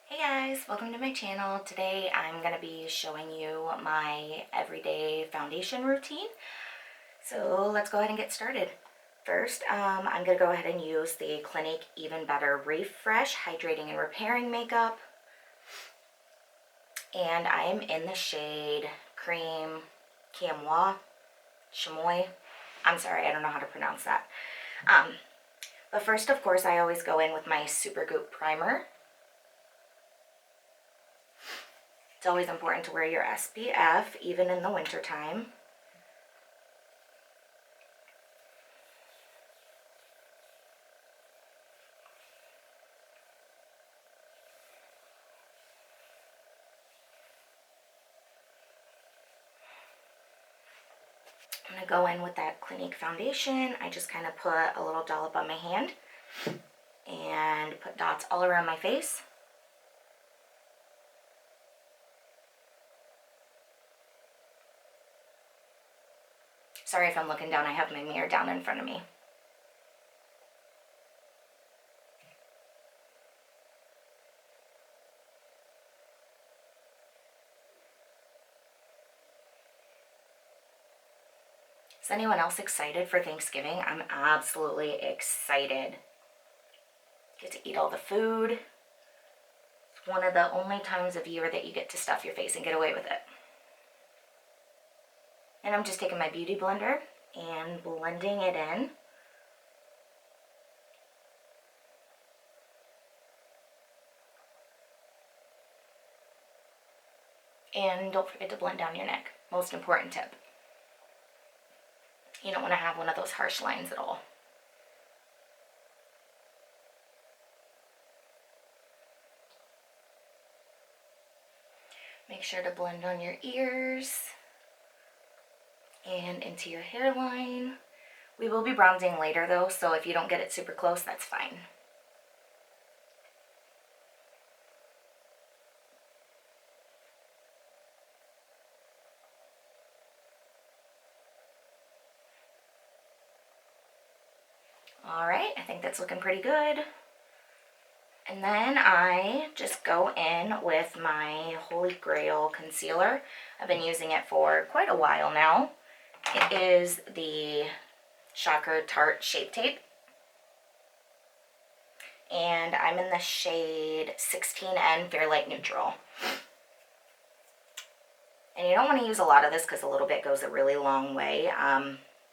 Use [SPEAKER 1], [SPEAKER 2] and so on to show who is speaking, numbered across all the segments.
[SPEAKER 1] Hey guys, welcome to my channel. Today I'm going to be showing you my everyday foundation routine. So let's go ahead and get started. First, I'm going to go ahead and use the Clinique Even Better Refresh Hydrating and Repairing Makeup. And I am in the shade Cream Chamois. I'm sorry, I don't know how to pronounce that. But first, of course, I always go in with my Supergoop primer. It's always important to wear your SPF, even in the winter time. I'm going to go in with that Clinique foundation. I just kind of put a little dollop on my hand and put dots all around my face. Sorry if I'm looking down, I have my mirror down in front of me. Is anyone else excited for Thanksgiving? I'm absolutely excited. Get to eat all the food. It's one of the only times of year that you get to stuff your face and get away with it. And I'm just taking my beauty blender and blending it in. And don't forget to blend down your neck. Most important tip. You don't want to have one of those harsh lines at all. Make sure to blend on your ears and into your hairline. We will be bronzing later though, so if you don't get it super close, that's fine. Alright, I think that's looking pretty good. And then I just go in with my Holy Grail concealer. I've been using it for quite a while now. It is the Shocker Tarte Shape Tape. And I'm in the shade 16N Fair Light Neutral. And you don't want to use a lot of this because a little bit goes a really long way.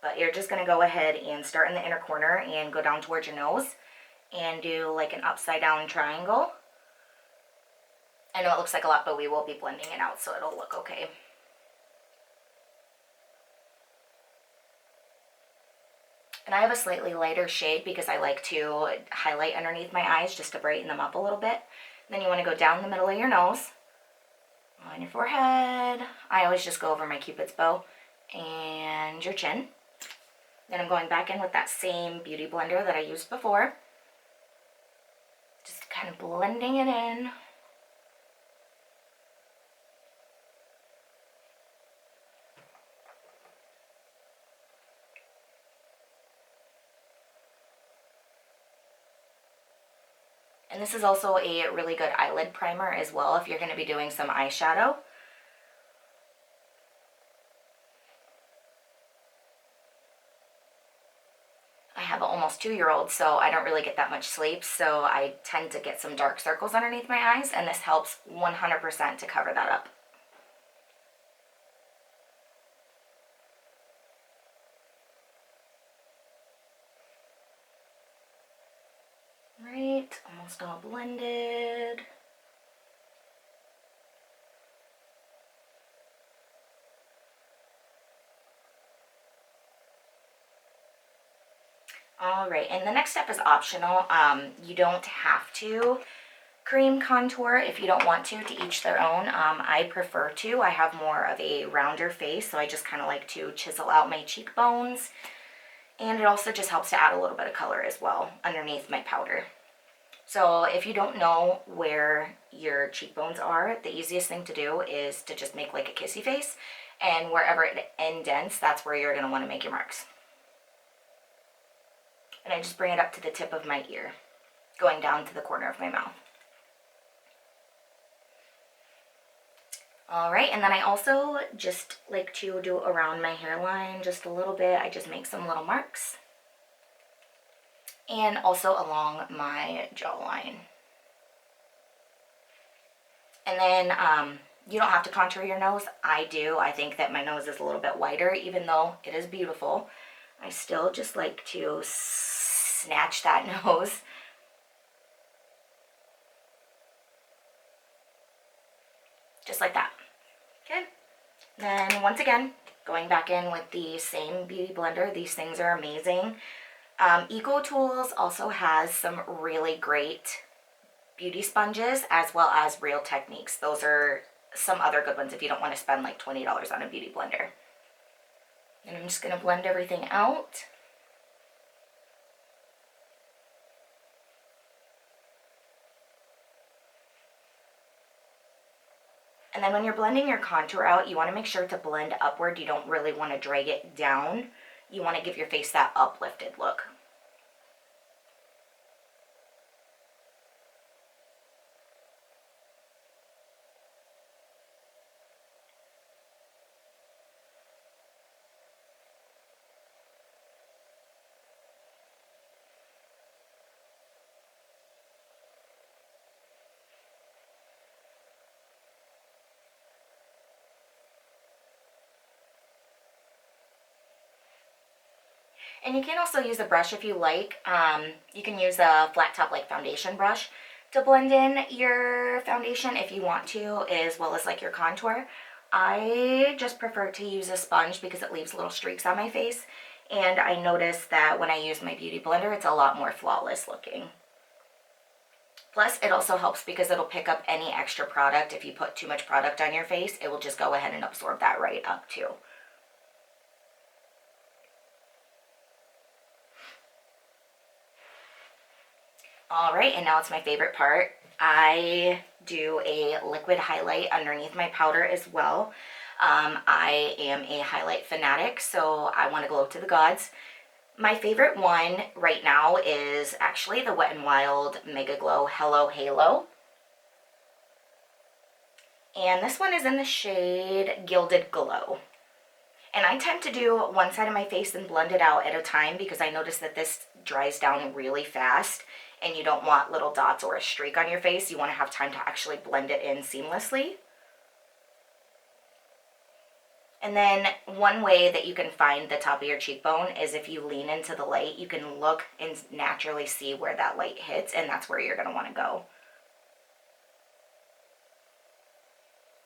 [SPEAKER 1] But you're just going to go ahead and start in the inner corner and go down towards your nose and do like an upside down triangle. I know it looks like a lot, but we will be blending it out so it'll look okay. And I have a slightly lighter shade because I like to highlight underneath my eyes just to brighten them up a little bit. And then you want to go down the middle of your nose, on your forehead. I always just go over my Cupid's bow and your chin. Then I'm going back in with that same beauty blender that I used before. Just kind of blending it in. And this is also a really good eyelid primer as well if you're going to be doing some eyeshadow. I have an almost 2-year-old, so I don't really get that much sleep, so I tend to get some dark circles underneath my eyes, and this helps 100% to cover that up. Right, almost all blended. Alright, and the next step is optional. You don't have to cream contour if you don't want to each their own. I prefer to. I have more of a rounder face, so I just kind of like to chisel out my cheekbones. And it also just helps to add a little bit of color as well underneath my powder. So if you don't know where your cheekbones are, the easiest thing to do is to just make like a kissy face. And wherever it indents, that's where you're going to want to make your marks. And I just bring it up to the tip of my ear, going down to the corner of my mouth. All right, and then I also just like to do around my hairline just a little bit. I just make some little marks. And also along my jawline. And then you don't have to contour your nose. I do. I think that my nose is a little bit wider, even though it is beautiful. I still just like to snatch that nose. Just like that. Okay. Then once again, going back in with the same beauty blender. These things are amazing. Eco Tools also has some really great beauty sponges as well as Real Techniques. Those are some other good ones if you don't want to spend like $20 on a beauty blender. And I'm just going to blend everything out. And then when you're blending your contour out, you want to make sure to blend upward. You don't really want to drag it down. You want to give your face that uplifted look. And you can also use a brush if you like. You can use a flat top like foundation brush to blend in your foundation if you want to, as well as like your contour. I just prefer to use a sponge because it leaves little streaks on my face. And I noticed that when I use my beauty blender, it's a lot more flawless looking. Plus, it also helps because it'll pick up any extra product. If you put too much product on your face, it will just go ahead and absorb that right up too. All right, and now it's my favorite part. I do a liquid highlight underneath my powder as well. I am a highlight fanatic, so I want to glow to the gods. My favorite one right now is actually the Wet n Wild Mega Glow Hello Halo. And this one is in the shade Gilded Glow. And I tend to do one side of my face and blend it out at a time because I notice that this dries down really fast and you don't want little dots or a streak on your face. You want to have time to actually blend it in seamlessly. And then one way that you can find the top of your cheekbone is if you lean into the light, you can look and naturally see where that light hits, and that's where you're going to want to go.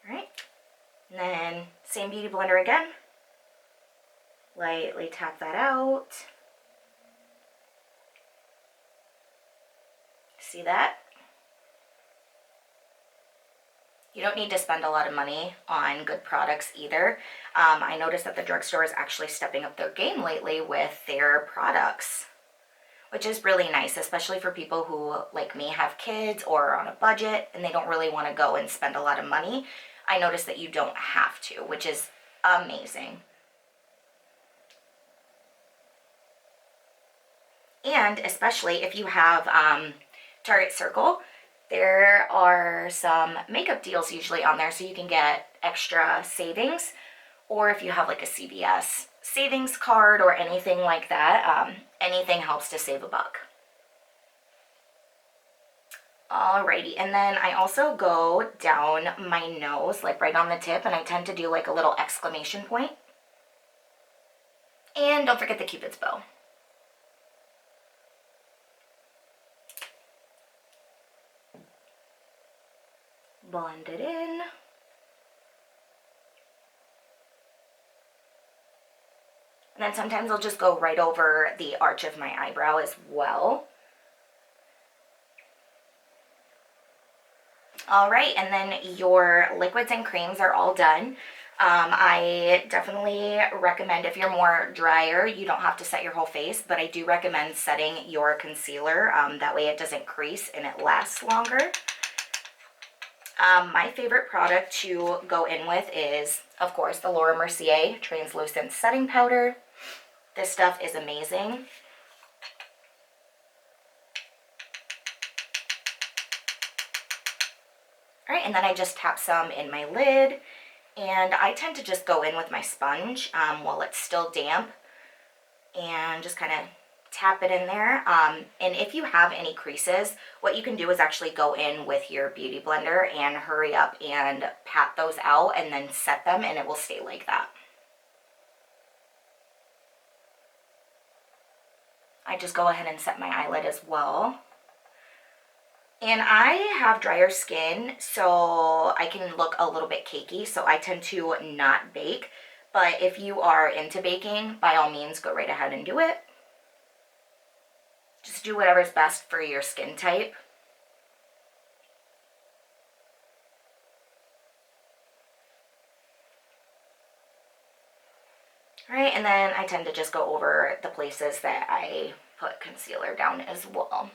[SPEAKER 1] All right. And then same beauty blender again. Lightly tap that out. See that? You don't need to spend a lot of money on good products either. I noticed that the drugstore is actually stepping up their game lately with their products, which is really nice, especially for people who, like me, have kids or are on a budget and they don't really want to go and spend a lot of money. I noticed that you don't have to, which is amazing. And especially if you have Target Circle, there are some makeup deals usually on there, so you can get extra savings. Or if you have like a CVS savings card or anything like that, anything helps to save a buck. Alrighty, and then I also go down my nose, like right on the tip, and I tend to do like a little exclamation point. And don't forget the Cupid's bow. Blend it in. And then sometimes I'll just go right over the arch of my eyebrow as well. All right, and then your liquids and creams are all done. I definitely recommend, if you're more drier, you don't have to set your whole face, but I do recommend setting your concealer. That way it doesn't crease and it lasts longer. My favorite product to go in with is, of course, the Laura Mercier Translucent Setting Powder. This stuff is amazing. All right, and then I just tap some in my lid And I tend to just go in with my sponge while it's still damp and just kind of tap it in there. And if you have any creases, what you can do is actually go in with your beauty blender and hurry up and pat those out and then set them, and it will stay like that. I just go ahead and set my eyelid as well. And I have drier skin, so I can look a little bit cakey, so I tend to not bake. But if you are into baking, by all means, go right ahead and do it. Just do whatever's best for your skin type. All right, and then I tend to just go over the places that I put concealer down as well.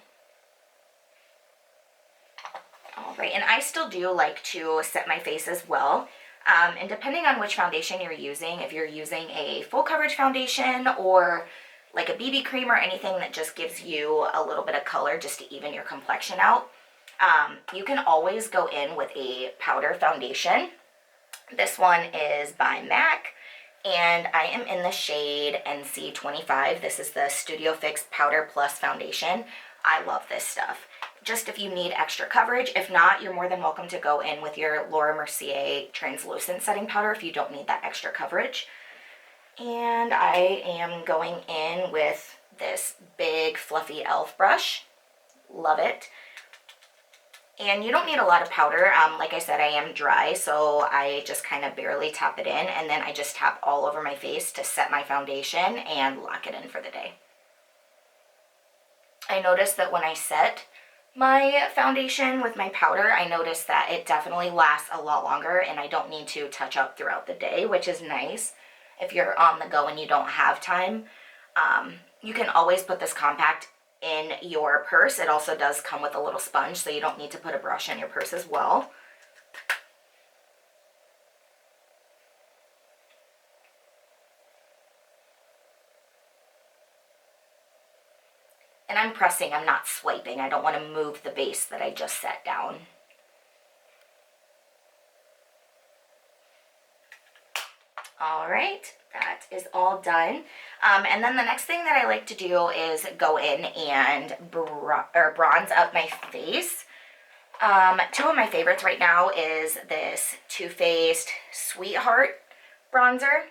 [SPEAKER 1] All right, and I still do like to set my face as well. And depending on which foundation you're using, if you're using a full coverage foundation or like a BB cream or anything that just gives you a little bit of color just to even your complexion out, you can always go in with a powder foundation. This one is by MAC, and I am in the shade NC25. This is the Studio Fix Powder Plus Foundation. I love this stuff. Just if you need extra coverage. If not, you're more than welcome to go in with your Laura Mercier translucent setting powder if you don't need that extra coverage. And I am going in with this big fluffy e.l.f. brush. Love it. And you don't need a lot of powder. Like I said, I am dry, so I just kind of barely tap it in, and then I just tap all over my face to set my foundation and lock it in for the day. I noticed that when I set my foundation with my powder, I noticed that it definitely lasts a lot longer, and I don't need to touch up throughout the day, which is nice. If you're on the go and you don't have time, you can always put this compact in your purse. It also does come with a little sponge, so you don't need to put a brush in your purse as well. And I'm pressing, I'm not swiping. I don't want to move the base that I just set down. All right, that is all done. And then the next thing that I like to do is go in and bronze up my face. Two of my favorites right now is this Too Faced Sweetheart bronzer.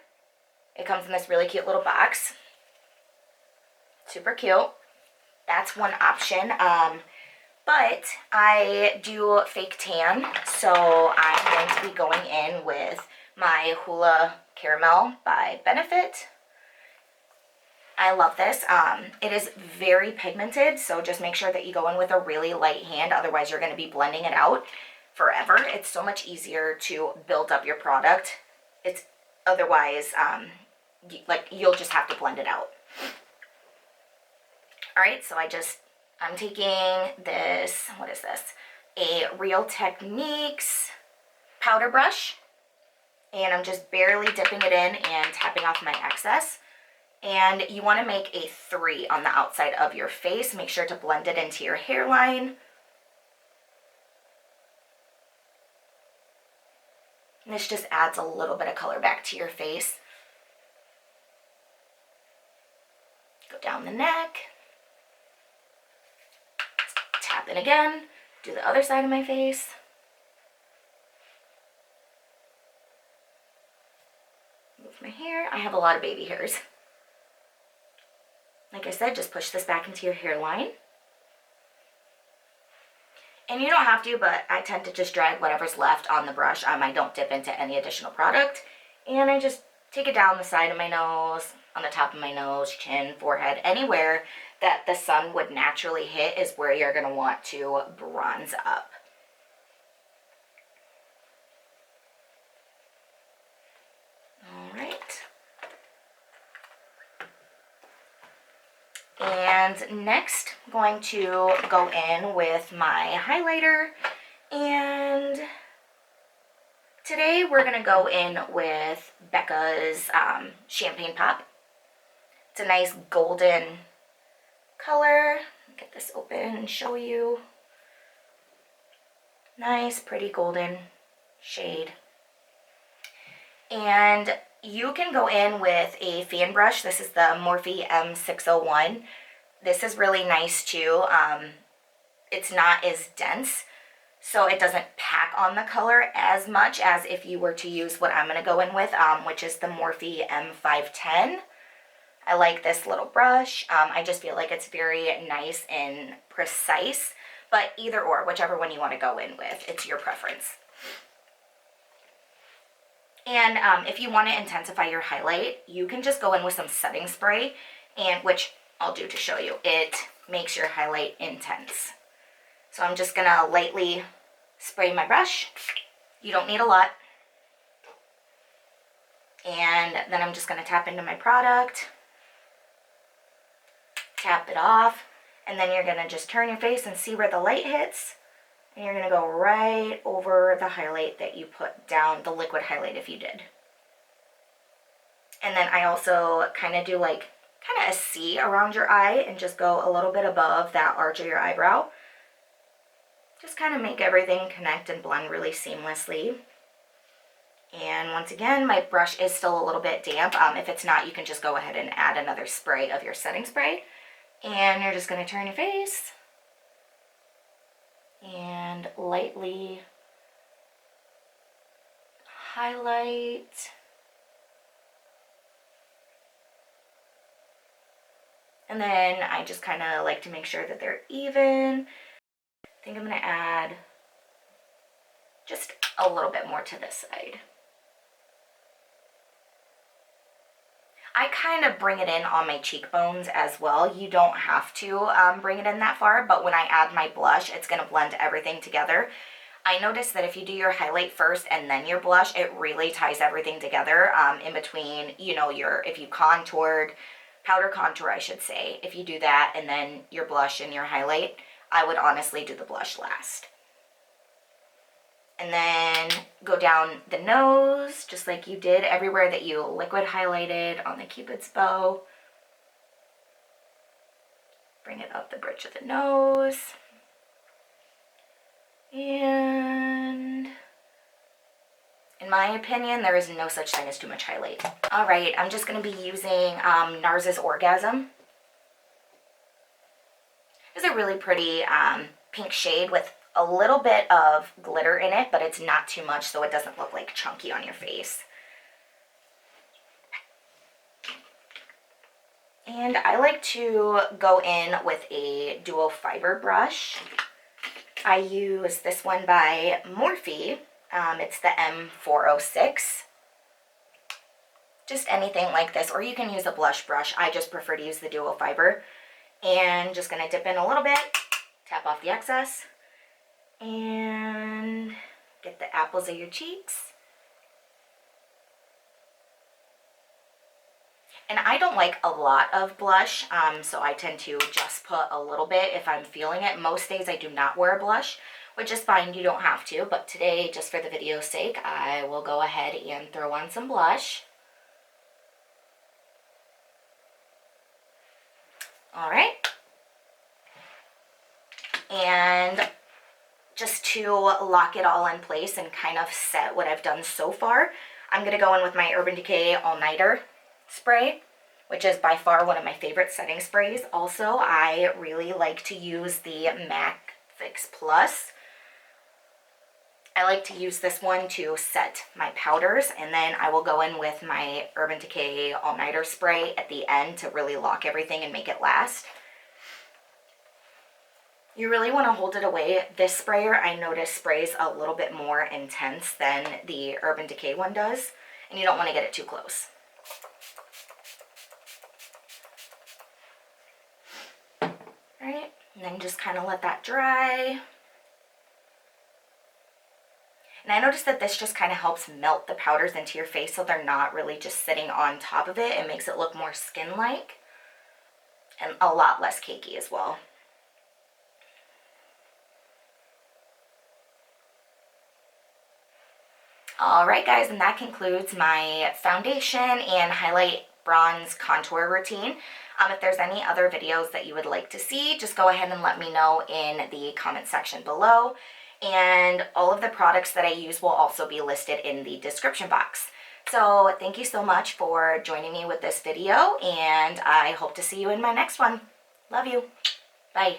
[SPEAKER 1] It comes in this really cute little box. Super cute. That's one option. But I do fake tan, so I'm going to be going in with my Hula Caramel by Benefit. I love this. It is very pigmented, so just make sure that you go in with a really light hand, otherwise you're going to be blending it out forever. It's so much easier to build up your product. It's otherwise, you'll just have to blend it out. All right, so I'm taking this, what is this? A Real Techniques powder brush, and I'm just barely dipping it in and tapping off my excess. And you want to make a 3 on the outside of your face. Make sure to blend it into your hairline. And this just adds a little bit of color back to your face. Go down the neck. Tap in again. Do the other side of my face. Move my hair. I have a lot of baby hairs. Like I said, just push this back into your hairline. And you don't have to, but I tend to just drag whatever's left on the brush. I don't dip into any additional product. And I just take it down the side of my nose, on the top of my nose, chin, forehead, anywhere that the sun would naturally hit is where you're going to want to bronze up. All right. And next, I'm going to go in with my highlighter, and today we're going to go in with Becca's Champagne Pop. It's a nice golden color. Get this open and show you. Nice, pretty golden shade. And you can go in with a fan brush. This is the Morphe M601. This is really nice too. It's not as dense, so it doesn't pack on the color as much as if you were to use what I'm going to go in with, which is the Morphe M510. I like this little brush. I just feel like it's very nice and precise, but either or, whichever one you want to go in with, it's your preference. And if you want to intensify your highlight, you can just go in with some setting spray, and which I'll do to show you. It makes your highlight intense. So I'm just going to lightly spray my brush. You don't need a lot. And then I'm just going to tap into my product, tap it off, and then you're going to just turn your face and see where the light hits. And you're going to go right over the highlight that you put down, the liquid highlight if you did. And then I also kind of do like kind of a C around your eye and just go a little bit above that arch of your eyebrow. Just kind of make everything connect and blend really seamlessly. And once again, my brush is still a little bit damp. If it's not, you can just go ahead and add another spray of your setting spray. And you're just going to turn your face and lightly highlight. And then I just kind of like to make sure that they're even. I think I'm going to add just a little bit more to this side. I kind of bring it in on my cheekbones as well. You don't have to bring it in that far, but when I add my blush, it's going to blend everything together. I noticed that if you do your highlight first and then your blush, it really ties everything together in between, you know, if you contoured, powder contour I should say, if you do that and then your blush and your highlight, I would honestly do the blush last. And then go down the nose, just like you did everywhere that you liquid highlighted on the Cupid's bow. Bring it up the bridge of the nose. And in my opinion, there is no such thing as too much highlight. All right, I'm just going to be using Nars' Orgasm. It's a really pretty pink shade with a little bit of glitter in it, but it's not too much so it doesn't look like chunky on your face. And I like to go in with a dual fiber brush. I use this one by Morphe. It's the M406. Just anything like this, or you can use a blush brush. I just prefer to use the dual fiber. And just going to dip in a little bit, tap off the excess, and get the apples of your cheeks. And I don't like a lot of blush, so I tend to just put a little bit if I'm feeling it. Most days I do not wear a blush, which is fine, you don't have to, but today, just for the video's sake, I will go ahead and throw on some blush. All right. And just to lock it all in place and kind of set what I've done so far, I'm going to go in with my Urban Decay All Nighter spray, which is by far one of my favorite setting sprays. Also, I really like to use the MAC Fix Plus. I like to use this one to set my powders, and then I will go in with my Urban Decay All Nighter spray at the end to really lock everything and make it last. You really want to hold it away. This sprayer, I noticed, sprays a little bit more intense than the Urban Decay one does, and you don't want to get it too close. Alright, and then just kind of let that dry. And I noticed that this just kind of helps melt the powders into your face so they're not really just sitting on top of it. It makes it look more skin-like and a lot less cakey as well. Alright guys, and that concludes my foundation and highlight bronze contour routine. If there's any other videos that you would like to see, just go ahead and let me know in the comment section below. And all of the products that I use will also be listed in the description box. So thank you so much for joining me with this video, and I hope to see you in my next one. Love you. Bye.